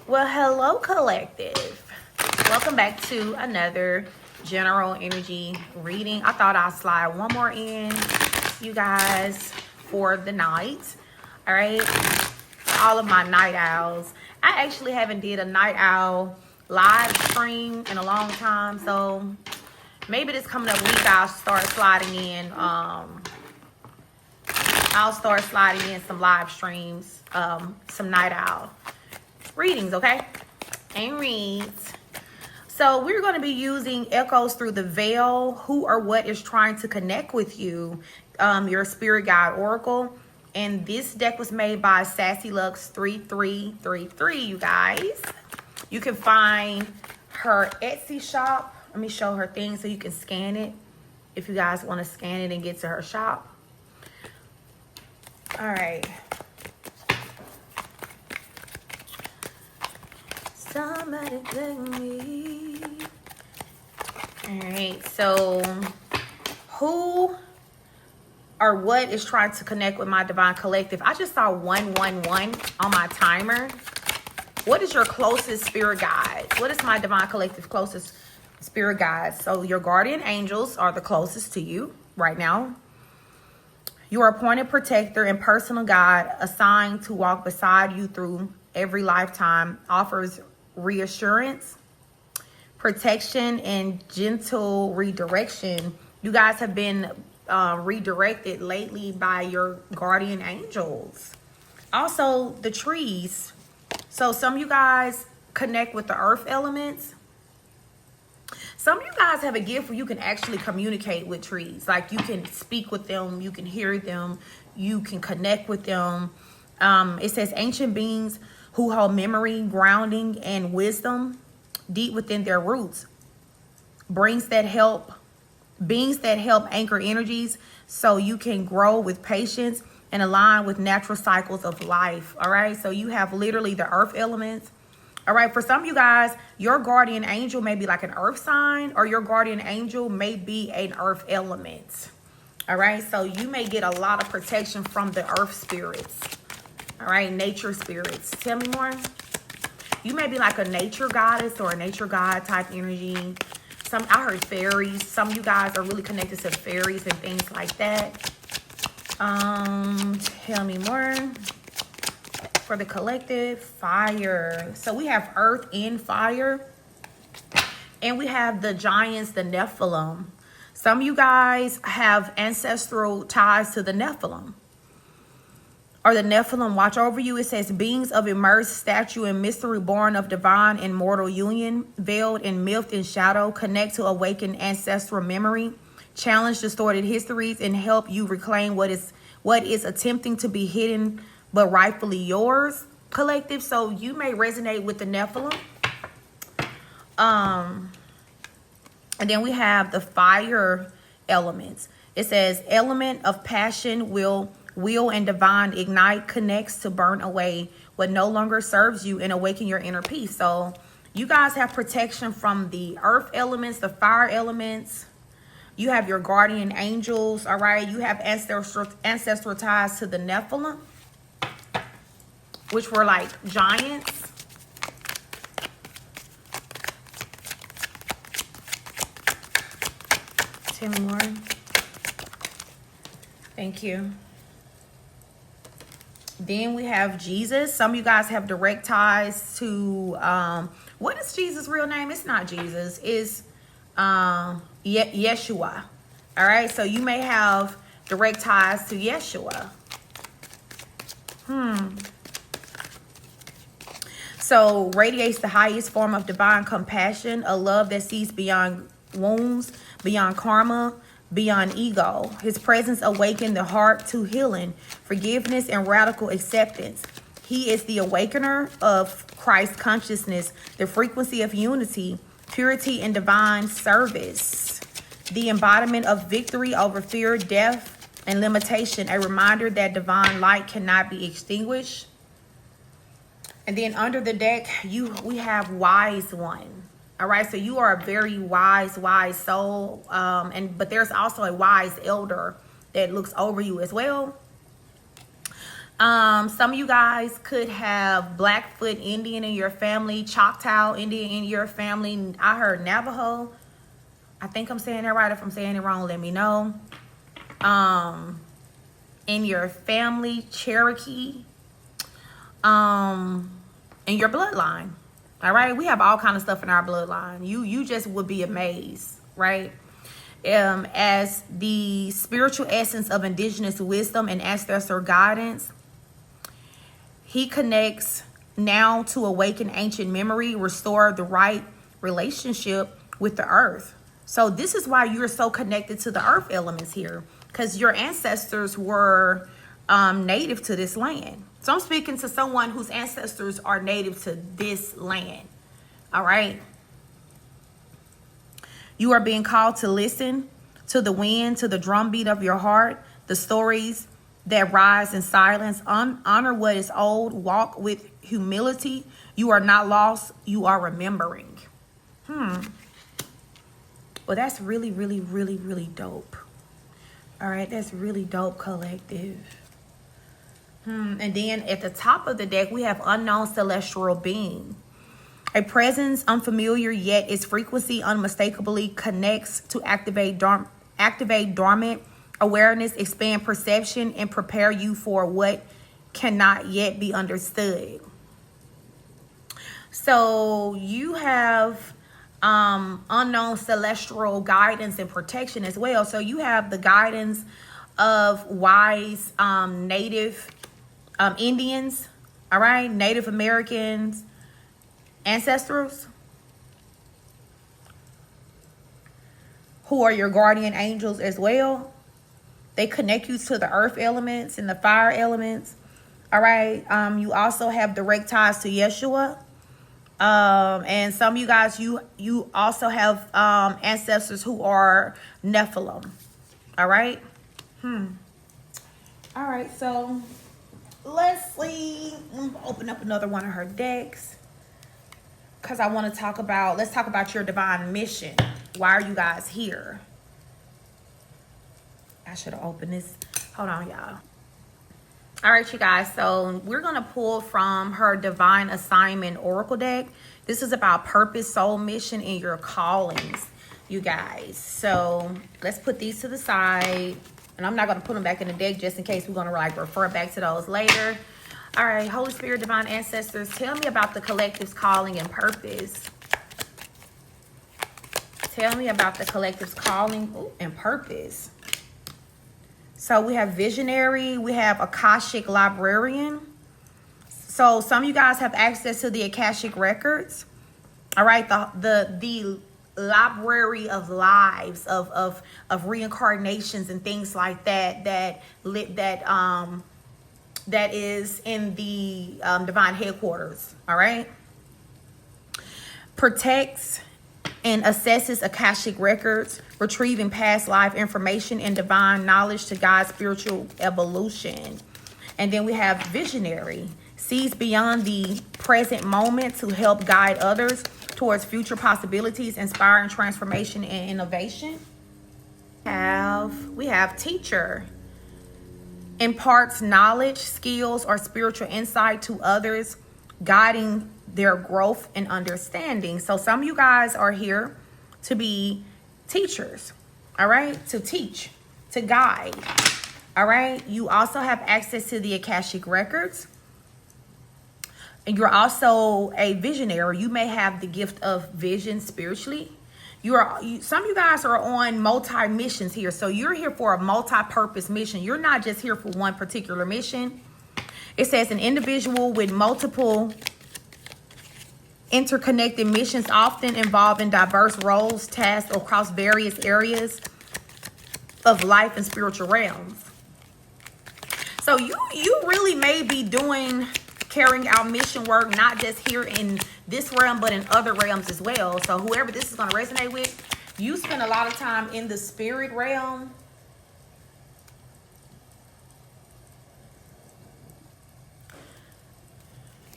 Well, hello, collective. Welcome back to another general energy reading. I thought I'd slide one more in, you guys, for the night. All right, all of my night owls. I actually haven't did a night owl live stream in a long time, so maybe this coming up week I'll start sliding in. I'll start sliding in some live streams, some night owl readings, okay? And reads. So we're going to be using echoes through the veil. Who or what is trying to connect with you? Your spirit guide oracle. And this deck was made by Sassy Lux 3333, you guys. You can find her Etsy shop. Let me show her thing so you can scan it if you guys want to scan it and get to her shop. All right. Somebody take me. All right, so who or what is trying to connect with my divine collective? I just saw 111 on my timer. What is your closest spirit guide? What is my divine collective closest spirit guide? So your guardian angels are the closest to you right now. Your appointed protector and personal guide assigned to walk beside you through every lifetime offers reassurance, protection, and gentle redirection. You guys have been redirected lately by your guardian angels. Also, the trees. So some of you guys connect with the earth elements. Some of you guys have a gift where you can actually communicate with trees. Like you can speak with them, you can hear them, you can connect with them. It says ancient beings who hold memory, grounding, and wisdom deep within their roots. Beings that help anchor energies so you can grow with patience and align with natural cycles of life. All right, so you have literally the earth elements. All right, for some of you guys, your guardian angel may be like an earth sign, or your guardian angel may be an earth element. All right, so you may get a lot of protection from the earth spirits. All right, nature spirits. Tell me more. You may be like a nature goddess or a nature god type energy. I heard fairies. Some of you guys are really connected to fairies and things like that. Tell me more. For the collective, fire. So we have earth and fire. And we have the giants, the Nephilim. Some of you guys have ancestral ties to the Nephilim. Or the Nephilim watch over you. It says beings of immersed statue and mystery, born of divine and mortal union, veiled in myth and shadow, connect to awaken ancestral memory, challenge distorted histories, and help you reclaim what is attempting to be hidden but rightfully yours, collective. So you may resonate with the Nephilim. And then we have the fire elements. It says element of passion, will and divine ignite, connects to burn away what no longer serves you and awaken your inner peace. So you guys have protection from the earth elements, the fire elements. You have your guardian angels. All right, you have ancestral ties to the Nephilim, which were like giants. Tell me more. Thank you. Then we have Jesus. Some of you guys have direct ties to, what is Jesus' real name? It's not Jesus. It's Yeshua. All right. So you may have direct ties to Yeshua. So radiates the highest form of divine compassion, a love that sees beyond wounds, beyond karma, beyond ego. His presence awakened the heart to healing, forgiveness, and radical acceptance. He is the awakener of Christ consciousness, the frequency of unity, purity, and divine service, the embodiment of victory over fear, death, and limitation, a reminder that divine light cannot be extinguished. And then under the deck, we have wise one. All right, so you are a very wise soul, but there's also a wise elder that looks over you as well. Some of you guys could have Blackfoot Indian in your family, Choctaw Indian in your family. I heard Navajo. I think I'm saying that right. If I'm saying it wrong, let me know. In your family, Cherokee, in your bloodline. All right, we have all kind of stuff in our bloodline. You just would be amazed, right? As the spiritual essence of indigenous wisdom and ancestor guidance, he connects now to awaken ancient memory, restore the right relationship with the earth. So this is why you're so connected to the earth elements here, because your ancestors were native to this land. So I'm speaking to someone whose ancestors are native to this land. All right. You are being called to listen to the wind, to the drumbeat of your heart, the stories that rise in silence. Honor what is old. Walk with humility. You are not lost. You are remembering. Well, that's really, really, really, really dope. All right. That's really dope, collective. And then at the top of the deck, we have unknown celestial being. A presence unfamiliar, yet its frequency unmistakably connects to activate dormant awareness, expand perception, and prepare you for what cannot yet be understood. So you have unknown celestial guidance and protection as well. So you have the guidance of wise native Indians, all right, Native Americans, ancestors, who are your guardian angels as well. They connect you to the earth elements and the fire elements. All right. You also have direct ties to Yeshua. And some of you guys, you also have ancestors who are Nephilim. All right. All right. So let's see. I'm gonna open up another one of her decks, because I want to talk about, let's talk about your divine mission. Why are you guys here? I should have opened this. Hold on, y'all. All right, you guys. So we're going to pull from her divine assignment oracle deck. This is about purpose, soul mission, and your callings, you guys. So let's put these to the side. And I'm not going to put them back in the deck just in case we're going to like refer back to those later. All right, Holy Spirit, divine ancestors, tell me about the collective's calling and purpose. Tell me about the collective's calling and purpose. So we have visionary, we have Akashic librarian. So some of you guys have access to the Akashic records. All right, the library of lives, of reincarnations and things like that that is in the divine headquarters. All right. Protects and assesses Akashic records, retrieving past life information and divine knowledge to guide spiritual evolution. And then we have visionary, sees beyond the present moment to help guide others towards future possibilities, inspiring transformation and innovation. We have teacher, imparts knowledge, skills, or spiritual insight to others, guiding their growth and understanding. So some of you guys are here to be teachers, all right, to teach, to guide, all right. You also have access to the Akashic records, and you're also a visionary. You may have the gift of vision spiritually. Some of you guys are on multi missions here, so you're here for a multi-purpose mission. You're not just here for one particular mission. It says an individual with multiple interconnected missions, often involving diverse roles, tasks, or across various areas of life and spiritual realms. So you really may be carrying out mission work, not just here in this realm, but in other realms as well. So whoever this is going to resonate with, you spend a lot of time in the spirit realm.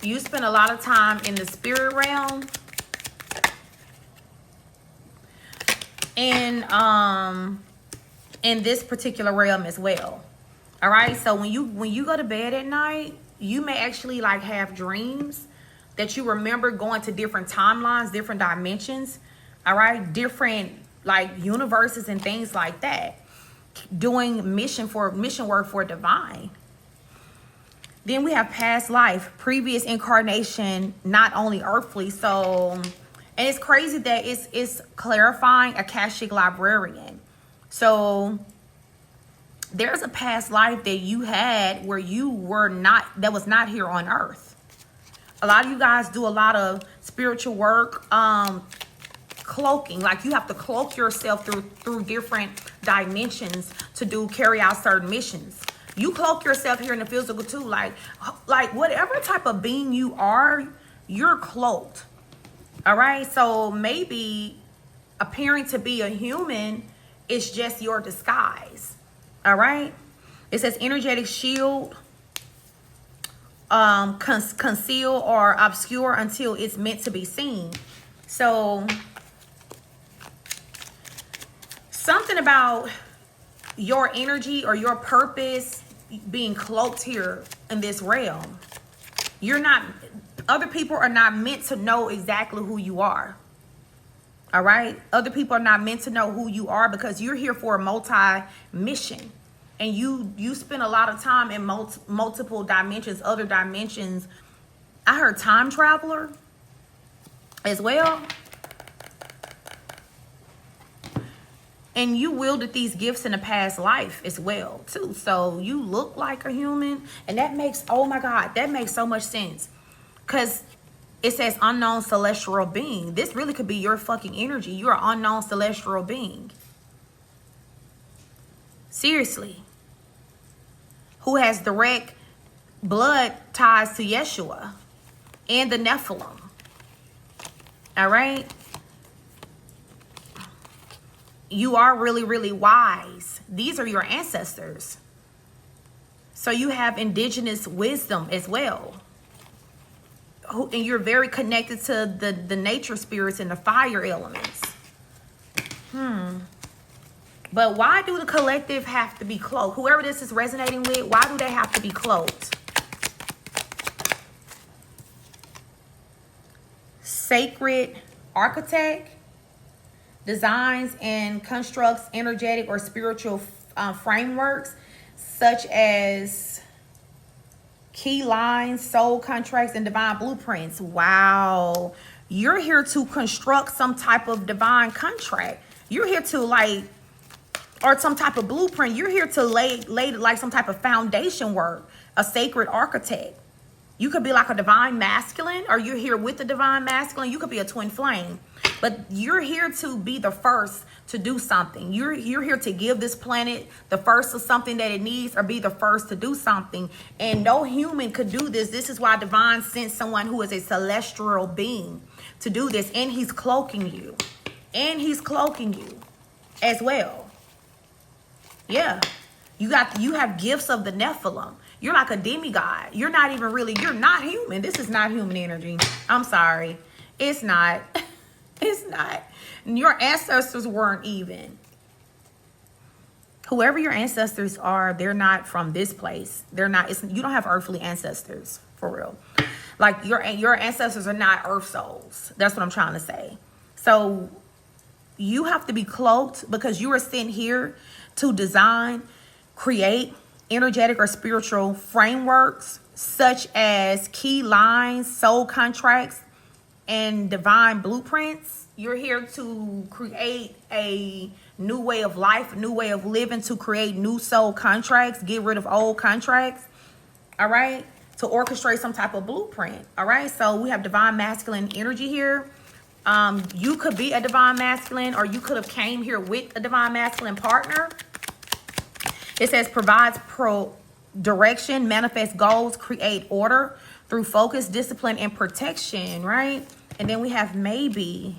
You spend a lot of time in the spirit realm. And in this particular realm as well. All right. So when you go to bed at night, you may actually like have dreams that you remember going to different timelines, different dimensions. All right. Different like universes and things like that. Doing mission work for divine. Then we have past life, previous incarnation, not only earthly. So, and it's crazy that it's clarifying Akashic librarian. So there's a past life that you had where you were not, that was not here on earth. A lot of you guys do a lot of spiritual work, cloaking. Like you have to cloak yourself through different dimensions to carry out certain missions. You cloak yourself here in the physical too. Like whatever type of being you are, you're cloaked. All right. So maybe appearing to be a human is just your disguise. All right. It says energetic shield, conceal or obscure until it's meant to be seen. So something about your energy or your purpose being cloaked here in this realm. You're not, other people are not meant to know exactly who you are. All right. Other people are not meant to know who you are because you're here for a multi-mission. And you spend a lot of time in multiple dimensions, other dimensions. I heard time traveler as well. And you wielded these gifts in a past life as well, too. So you look like a human. And that makes, oh my God, that makes so much sense. Because it says unknown celestial being. This really could be your fucking energy. You're an unknown celestial being. Seriously. Who has direct blood ties to Yeshua and the Nephilim. All right. You are really, really wise. These are your ancestors. So you have indigenous wisdom as well. And you're very connected to the nature spirits and the fire elements. But why do the collective have to be cloaked? Whoever this is resonating with, why do they have to be cloaked? Sacred architect designs and constructs energetic or spiritual frameworks such as key lines, soul contracts, and divine blueprints. Wow. You're here to construct some type of divine contract. You're here to or some type of blueprint. You're here to lay like some type of foundation work, a sacred architect. You could be like a divine masculine, or you're here with the divine masculine. You could be a twin flame, but you're here to be the first to do something. You're here to give this planet the first of something that it needs, or be the first to do something. And no human could do this. This is why divine sent someone who is a celestial being to do this. And he's cloaking you. And he's cloaking you as well. Yeah. You have gifts of the Nephilim. You're like a demigod. You're not even really, you're not human. This is not human energy. I'm sorry. It's not. It's not. Your ancestors weren't even. Whoever your ancestors are, they're not from this place. They're not, you don't have earthly ancestors, for real. Like your ancestors are not earth souls. That's what I'm trying to say. So you have to be cloaked because you are sent here to design, create energetic or spiritual frameworks such as key lines, soul contracts, and divine blueprints. You're here to create a new way of life, a new way of living, to create new soul contracts, get rid of old contracts. All right. To orchestrate some type of blueprint. All right. So we have divine masculine energy here. You could be a divine masculine, or you could have came here with a divine masculine partner. It says provides direction, manifest goals, create order through focus, discipline, and protection, right? And then we have maybe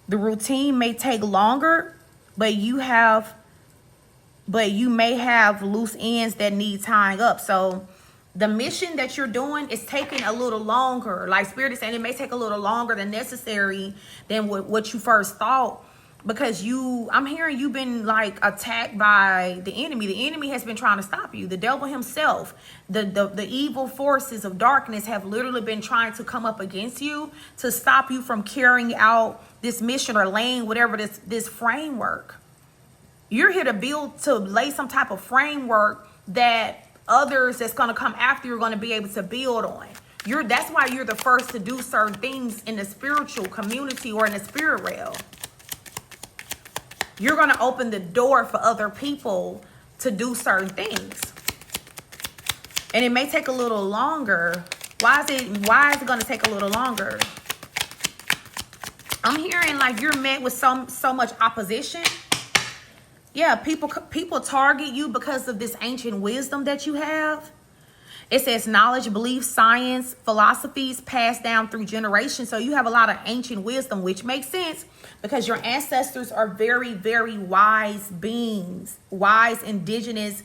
the routine may take longer, but you may have loose ends that need tying up. So the mission that you're doing is taking a little longer. Like Spirit is saying, it may take a little longer than necessary than what you first thought. because I'm hearing you've been like attacked by the enemy. The enemy has been trying to stop you. The devil himself, the evil forces of darkness have literally been trying to come up against you to stop you from carrying out this mission or laying whatever this framework. You're here to lay some type of framework that others that's going to come after you are going to be able to build on. That's why you're the first to do certain things in the spiritual community or in the spirit realm. You're going to open the door for other people to do certain things. And it may take a little longer. Why is it going to take a little longer? I'm hearing like you're met with so much opposition. Yeah, people target you because of this ancient wisdom that you have. It says knowledge, belief, science, philosophies passed down through generations. So you have a lot of ancient wisdom, which makes sense because your ancestors are very, very wise beings, wise, indigenous,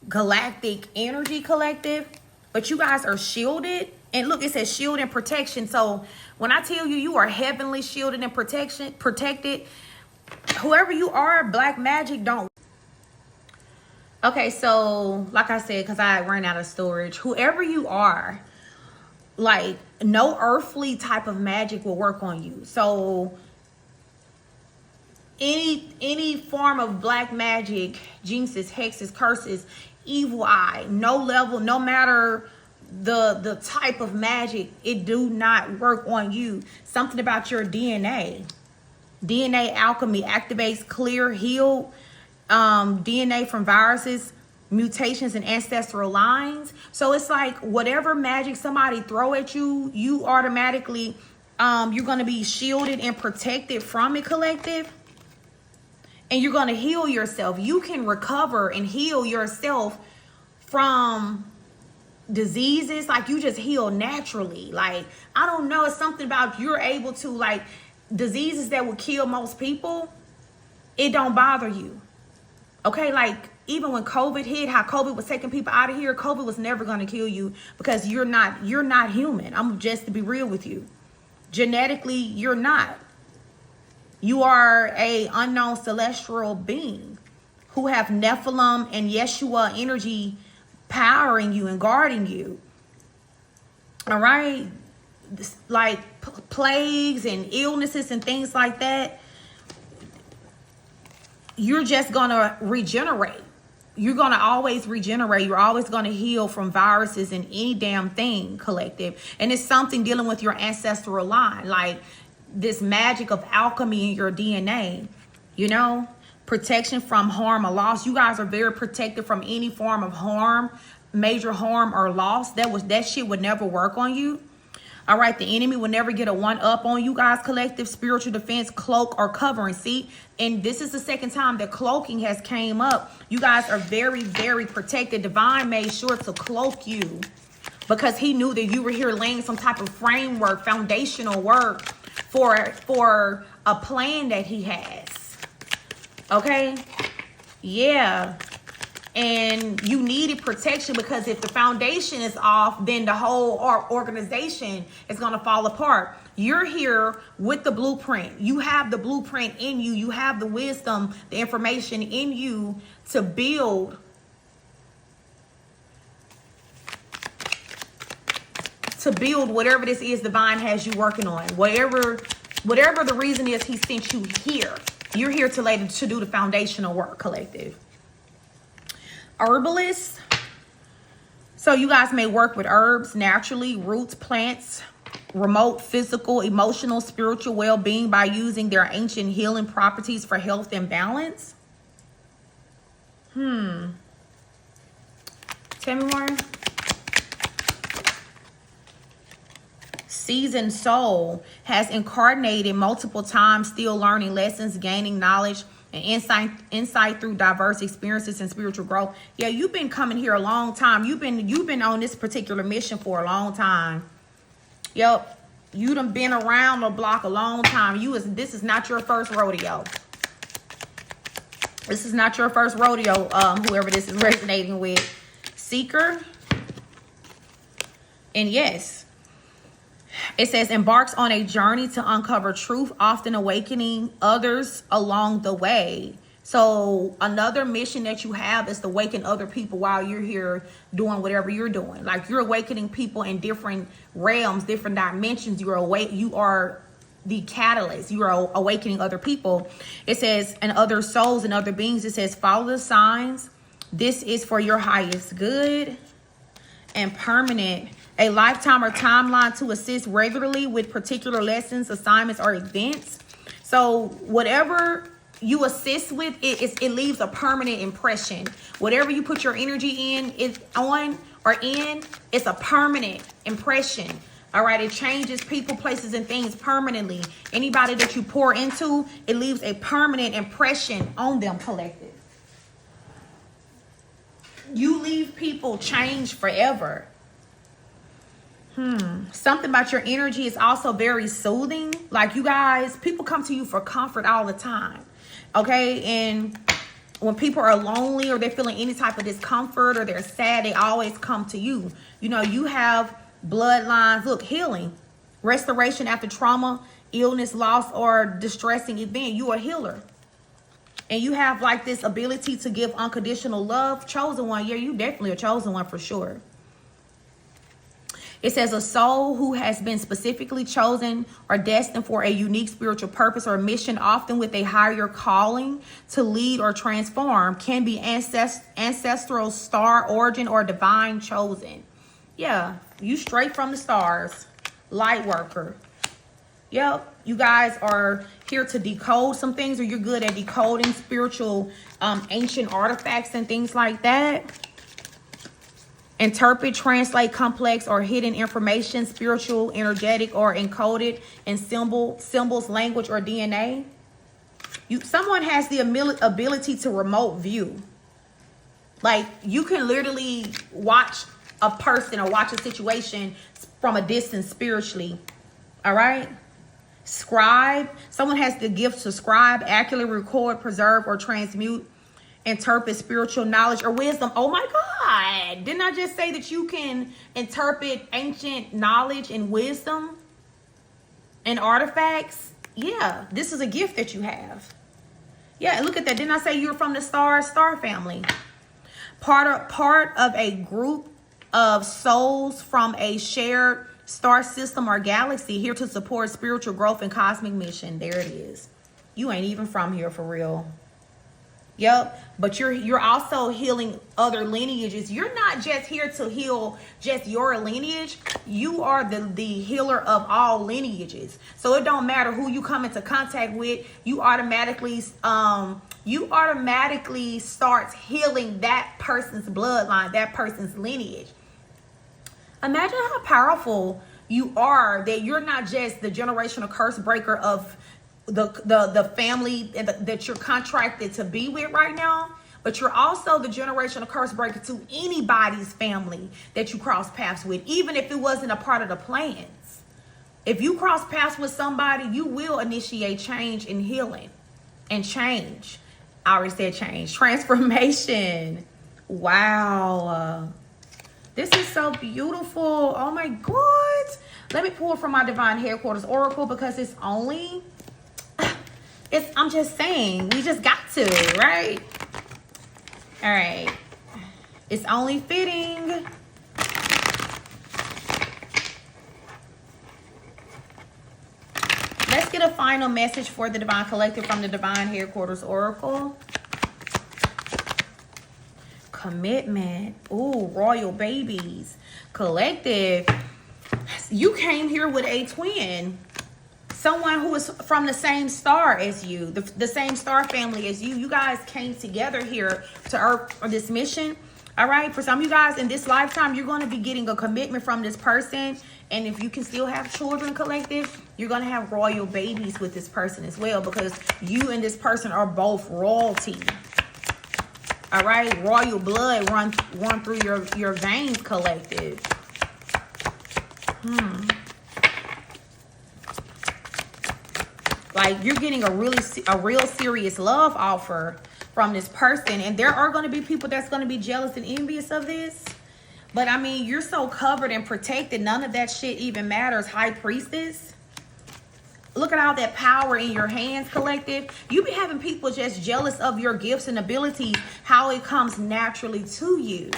galactic energy collective. But you guys are shielded. And look, it says shield and protection. So when I tell you, you are heavenly shielded and protected, whoever you are, black magic don't. Okay, so like I said, because I ran out of storage, whoever you are, like no earthly type of magic will work on you. So any form of black magic, jinxes, hexes, curses, evil eye, no level, no matter the type of magic, it do not work on you. Something about your DNA. DNA alchemy activates clear, healed DNA from viruses, mutations, and ancestral lines. So it's like whatever magic somebody throw at you, you automatically, you're going to be shielded and protected from it, collective. And you're going to heal yourself. You can recover and heal yourself from diseases. Like you just heal naturally. Like, I don't know. It's something about you're able to, like, diseases that would kill most people, it don't bother you. Okay, like even when COVID hit, how COVID was taking people out of here, COVID was never going to kill you because you're not human. I'm just to be real with you. Genetically, you're not. You are a unknown celestial being who have Nephilim and Yeshua energy powering you and guarding you. All right? Like plagues and illnesses and things like that, you're just gonna regenerate. You're gonna always regenerate. You're always gonna heal from viruses and any damn thing, collective. And it's something dealing with your ancestral line, like this magic of alchemy in your DNA, you know, protection from harm or loss. You guys are very protected from any form of harm, major harm or loss. That shit would never work on you. All right, the enemy will never get a one-up on you guys, collective, spiritual defense, cloak, or covering. See, and this is the second time that cloaking has came up. You guys are very, very protected. Divine made sure to cloak you because he knew that you were here laying some type of framework, foundational work for a plan that he has. Okay? Yeah. And you needed protection because if the foundation is off, then the whole organization is going to fall apart. You're here with the blueprint. You have the blueprint in you. You have the wisdom, the information in you to build whatever this is divine has you working on. Whatever the reason is he sent you here. You're here to do the foundational work, collective. Herbalists. So you guys may work with herbs naturally, roots, plants, remote physical, emotional, spiritual well-being by using their ancient healing properties for health and balance. Tell me more. Seasoned soul has incarnated multiple times, still learning lessons, gaining knowledge and insight through diverse experiences and spiritual growth. Yeah, you've been coming here a long time. You've been on this particular mission for a long time. Yep, you done been around the block a long time. This is not your first rodeo. This is not your first rodeo. Whoever this is resonating with, seeker, and yes, It says embarks on a journey to uncover truth, often awakening others along the way. So another mission that you have is to awaken other people while you're here doing whatever you're doing. Like, you're awakening people in different realms, different dimensions. You are the catalyst. You are awakening other people. It says, and other souls and other beings. It says, follow the signs. This is for your highest good and permanent. A lifetime or timeline to assist regularly with particular lessons, assignments, or events. So whatever you assist with, it leaves a permanent impression. Whatever you put your energy in, it's a permanent impression. All right, it changes people, places, and things permanently. Anybody that you pour into, it leaves a permanent impression on them, collective. You leave people changed forever. Something about your energy is also very soothing. Like, you guys, people come to you for comfort all the time. Okay, and when people are lonely or they're feeling any type of discomfort or they're sad, they always come to you. You know, you have bloodlines. Look, healing, restoration after trauma, illness, loss, or distressing event. You are a healer. And you have like this ability to give unconditional love. Chosen one. Yeah, you definitely a chosen one for sure. It says a soul who has been specifically chosen or destined for a unique spiritual purpose or mission, often with a higher calling to lead or transform, can be ancestral, star origin, or divine chosen. Yeah, you straight from the stars. Light worker. Yep, you guys are here to decode some things, or you're good at decoding spiritual ancient artifacts and things like that. Interpret, translate complex or hidden information, spiritual, energetic, or encoded in symbols, language, or DNA. Someone has the ability to remote view. Like, you can literally watch a person or watch a situation from a distance spiritually. All right. Scribe. Someone has the gift to scribe, accurately record, preserve, or transmute, interpret spiritual knowledge or wisdom. Oh my God. Didn't I just say that you can interpret ancient knowledge and wisdom and artifacts? Yeah, this is a gift that you have. Yeah, look at that. Didn't I say you're from the star family? Part of a group of souls from a shared star system or galaxy, here to support spiritual growth and cosmic mission. There it is. You ain't even from here for real. Yep, but you're also healing other lineages. You're not just here to heal just your lineage. You are the healer of all lineages. So it don't matter who you come into contact with. You automatically start healing that person's bloodline, that person's lineage. Imagine how powerful you are, that you're not just the generational curse breaker of the family that you're contracted to be with right now, but you're also the generational curse breaker to anybody's family that you cross paths with, even if it wasn't a part of the plans. If you cross paths with somebody, you will initiate change and healing and change. I already said change. Transformation. Wow. This is so beautiful. Oh my God. Let me pull from my Divine Headquarters Oracle, because I'm just saying, we just got to, right? All right. It's only fitting. Let's get a final message for the Divine Collective from the Divine Headquarters Oracle. Commitment. Ooh, royal babies. Collective. You came here with a twin. Someone who is from the same star as you, the same star family as you. You guys came together here to Earth for this mission. All right. For some of you guys in this lifetime, you're going to be getting a commitment from this person. And if you can still have children, collective, you're going to have royal babies with this person as well, because you and this person are both royalty. All right. Royal blood run through your veins, collective. Like, you're getting a real serious love offer from this person, and there are going to be people that's going to be jealous and envious of this. But I mean, you're so covered and protected. None of that shit even matters. High Priestess. Look at all that power in your hands, collective. You be having people just jealous of your gifts and abilities, how it comes naturally to you.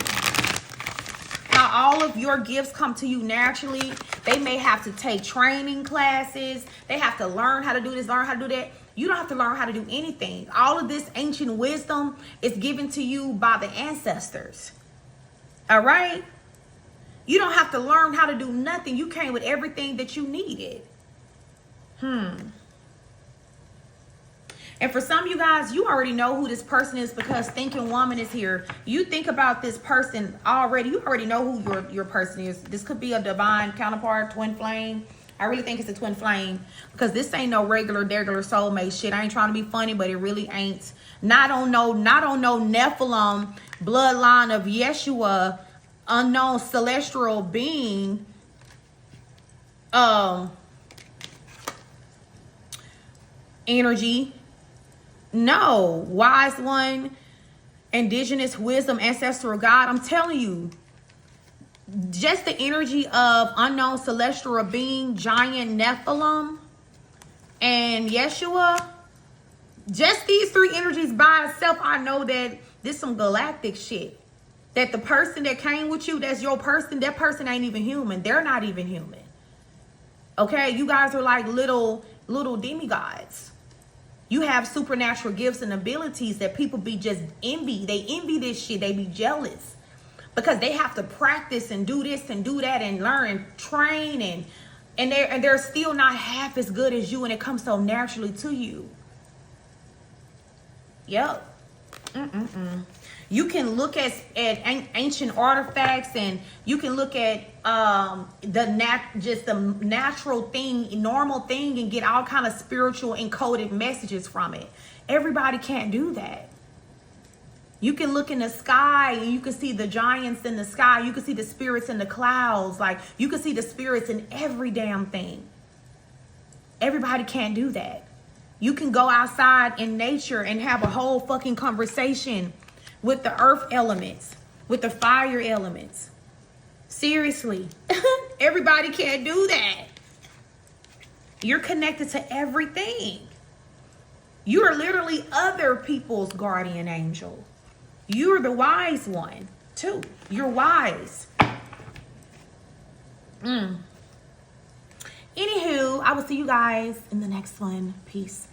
How all of your gifts come to you naturally. They may have to take training classes. They have to learn how to do this, learn how to do that. You don't have to learn how to do anything. All of this ancient wisdom is given to you by the ancestors. All right? You don't have to learn how to do nothing. You came with everything that you needed. And for some of you guys, you already know who this person is because Thinking Woman is here. You think about this person already. You already know who your person is. This could be a divine counterpart, twin flame. I really think it's a twin flame because this ain't no regular soulmate shit. I ain't trying to be funny, but it really ain't. Not on no Nephilim bloodline of Yeshua, unknown celestial being. Energy. No. Wise one, indigenous wisdom, ancestral God. I'm telling you, just the energy of unknown celestial being, giant Nephilim, and Yeshua. Just these three energies by itself, I know that this some galactic shit. That the person that came with you, that's your person, that person ain't even human. They're not even human. Okay? You guys are like little demigods. You have supernatural gifts and abilities that people be just envy. They envy this shit. They be jealous because they have to practice and do this and do that and learn and train and they're still not half as good as you, and it comes so naturally to you. Yep. You can look at ancient artifacts, and you can look at just the natural thing, normal thing, and get all kind of spiritual encoded messages from it. Everybody can't do that. You can look in the sky and you can see the giants in the sky. You can see the spirits in the clouds. Like, you can see the spirits in every damn thing. Everybody can't do that. You can go outside in nature and have a whole fucking conversation with the earth elements, with the fire elements. Seriously. Everybody can't do that. You're connected to everything. You are literally other people's guardian angel. You're the wise one, too. You're wise. Anywho, I will see you guys in the next one. Peace.